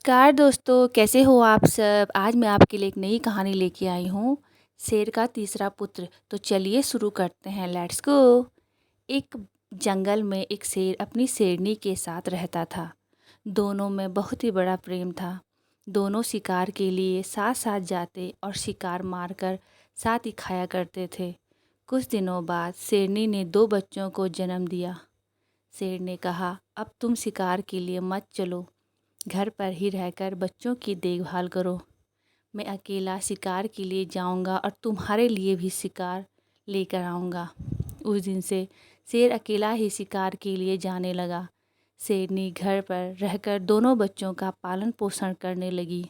नमस्कार दोस्तों, कैसे हो आप सब? आज मैं आपके लिए एक नई कहानी लेके आई हूँ, शेर का तीसरा पुत्र। तो चलिए शुरू करते हैं, लेट्स गो। एक जंगल में एक शेर अपनी शेरनी के साथ रहता था। दोनों में बहुत ही बड़ा प्रेम था। दोनों शिकार के लिए साथ साथ जाते और शिकार मारकर साथ ही खाया करते थे। कुछ दिनों बाद शेरनी ने 2 बच्चों को जन्म दिया। शेर ने कहा, अब तुम शिकार के लिए मत चलो, घर पर ही रहकर बच्चों की देखभाल करो। मैं अकेला शिकार के लिए जाऊंगा और तुम्हारे लिए भी शिकार लेकर आऊँगा। उस दिन से शेर अकेला ही शिकार के लिए जाने लगा। शेरनी घर पर रहकर दोनों बच्चों का पालन पोषण करने लगी।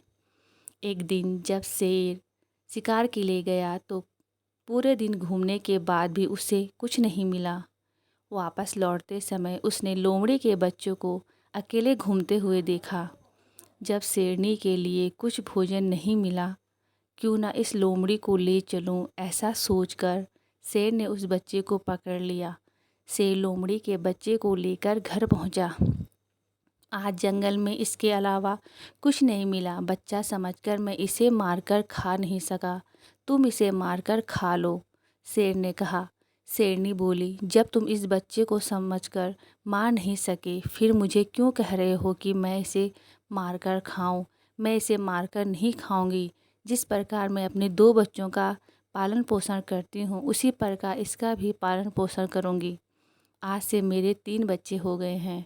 एक दिन जब शेर शिकार के लिए गया तो पूरे दिन घूमने के बाद भी उसे कुछ नहीं मिला। वापस लौटते समय उसने लोमड़ी के बच्चों को अकेले घूमते हुए देखा। जब शेरनी के लिए कुछ भोजन नहीं मिला, क्यों ना इस लोमड़ी को ले चलूं, ऐसा सोचकर शेर ने उस बच्चे को पकड़ लिया। शेर लोमड़ी के बच्चे को लेकर घर पहुंचा। आज जंगल में इसके अलावा कुछ नहीं मिला। बच्चा समझकर मैं इसे मारकर खा नहीं सका, तुम इसे मारकर खा लो, शेर ने कहा। शेरनी बोली, जब तुम इस बच्चे को समझकर मार नहीं सके, फिर मुझे क्यों कह रहे हो कि मैं इसे मारकर खाऊं? मैं इसे मारकर नहीं खाऊंगी। जिस प्रकार मैं अपने 2 बच्चों का पालन पोषण करती हूँ, उसी प्रकार इसका भी पालन पोषण करूँगी। आज से मेरे 3 बच्चे हो गए हैं।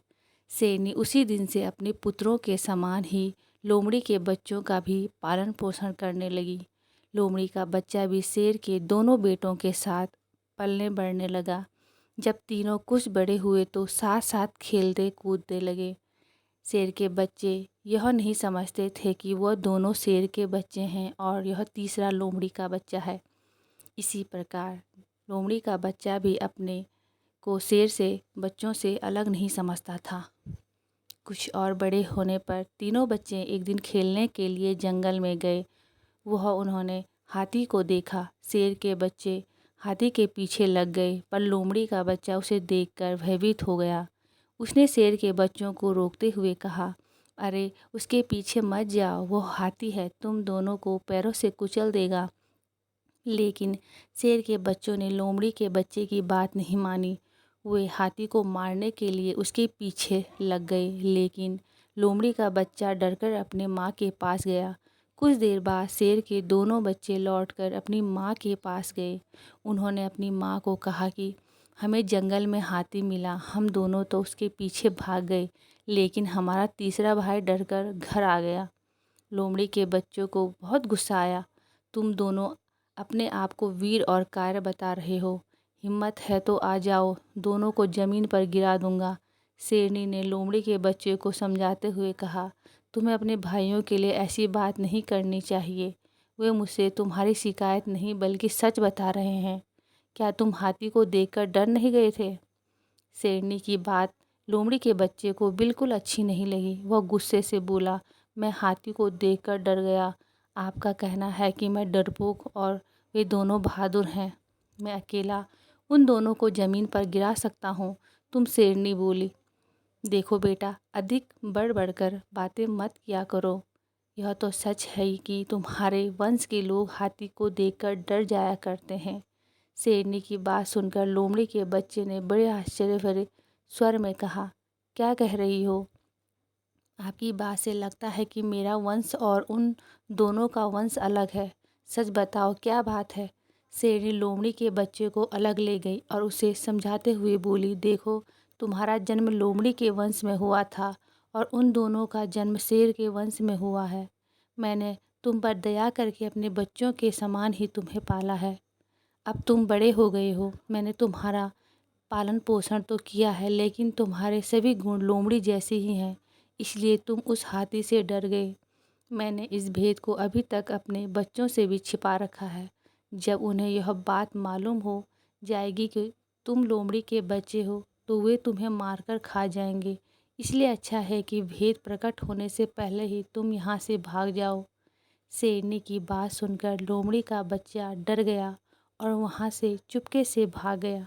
शेरनी उसी दिन से अपने पुत्रों के समान ही लोमड़ी के बच्चों का भी पालन पोषण करने लगी। लोमड़ी का बच्चा भी शेर के दोनों बेटों के साथ पलने बढ़ने लगा। जब तीनों कुछ बड़े हुए तो साथ साथ खेलते कूदते लगे। शेर के बच्चे यह नहीं समझते थे कि वह दोनों शेर के बच्चे हैं और यह तीसरा लोमड़ी का बच्चा है। इसी प्रकार लोमड़ी का बच्चा भी अपने को शेर से बच्चों से अलग नहीं समझता था। कुछ और बड़े होने पर तीनों बच्चे एक दिन खेलने के लिए जंगल में गए। उन्होंने हाथी को देखा। शेर के बच्चे हाथी के पीछे लग गए, पर लोमड़ी का बच्चा उसे देखकर भयभीत हो गया। उसने शेर के बच्चों को रोकते हुए कहा, अरे उसके पीछे मत जाओ, वो हाथी है, तुम दोनों को पैरों से कुचल देगा। लेकिन शेर के बच्चों ने लोमड़ी के बच्चे की बात नहीं मानी। वे हाथी को मारने के लिए उसके पीछे लग गए, लेकिन लोमड़ी का बच्चा डरकर अपने माँ के पास गया। कुछ देर बाद शेर के दोनों बच्चे लौटकर अपनी माँ के पास गए। उन्होंने अपनी माँ को कहा कि हमें जंगल में हाथी मिला, हम दोनों तो उसके पीछे भाग गए, लेकिन हमारा तीसरा भाई डरकर घर आ गया। लोमड़ी के बच्चों को बहुत गुस्सा आया। तुम दोनों अपने आप को वीर और कायर बता रहे हो, हिम्मत है तो आ जाओ, दोनों को ज़मीन पर गिरा दूंगा। शेरनी ने लोमड़ी के बच्चे को समझाते हुए कहा, तुम्हें अपने भाइयों के लिए ऐसी बात नहीं करनी चाहिए। वे मुझसे तुम्हारी शिकायत नहीं बल्कि सच बता रहे हैं। क्या तुम हाथी को देखकर डर नहीं गए थे? शेरनी की बात लोमड़ी के बच्चे को बिल्कुल अच्छी नहीं लगी। वह गुस्से से बोला, मैं हाथी को देखकर डर गया। आपका कहना है कि मैं डरपोक और वे दोनों बहादुर हैं। मैं अकेला उन दोनों को ज़मीन पर गिरा सकता हूँ। तुम शेरनी बोली, देखो बेटा, अधिक बढ़ बढ़कर बातें मत किया करो। यह तो सच है ही कि तुम्हारे वंश के लोग हाथी को देखकर डर जाया करते हैं। शेरनी की बात सुनकर लोमड़ी के बच्चे ने बड़े आश्चर्य भरे स्वर में कहा, क्या कह रही हो? आपकी बात से लगता है कि मेरा वंश और उन दोनों का वंश अलग है। सच बताओ, क्या बात है? शेरनी लोमड़ी के बच्चे को अलग ले गई और उसे समझाते हुए बोली, देखो, तुम्हारा जन्म लोमड़ी के वंश में हुआ था और उन दोनों का जन्म शेर के वंश में हुआ है। मैंने तुम पर दया करके अपने बच्चों के समान ही तुम्हें पाला है। अब तुम बड़े हो गए हो, मैंने तुम्हारा पालन पोषण तो किया है, लेकिन तुम्हारे सभी गुण लोमड़ी जैसे ही हैं, इसलिए तुम उस हाथी से डर गए। मैंने इस भेद को अभी तक अपने बच्चों से भी छिपा रखा है। जब उन्हें यह बात मालूम हो जाएगी कि तुम लोमड़ी के बच्चे हो, तो वे तुम्हें मारकर खा जाएंगे। इसलिए अच्छा है कि भेद प्रकट होने से पहले ही तुम यहाँ से भाग जाओ। शेरनी की बात सुनकर लोमड़ी का बच्चा डर गया और वहाँ से चुपके से भाग गया।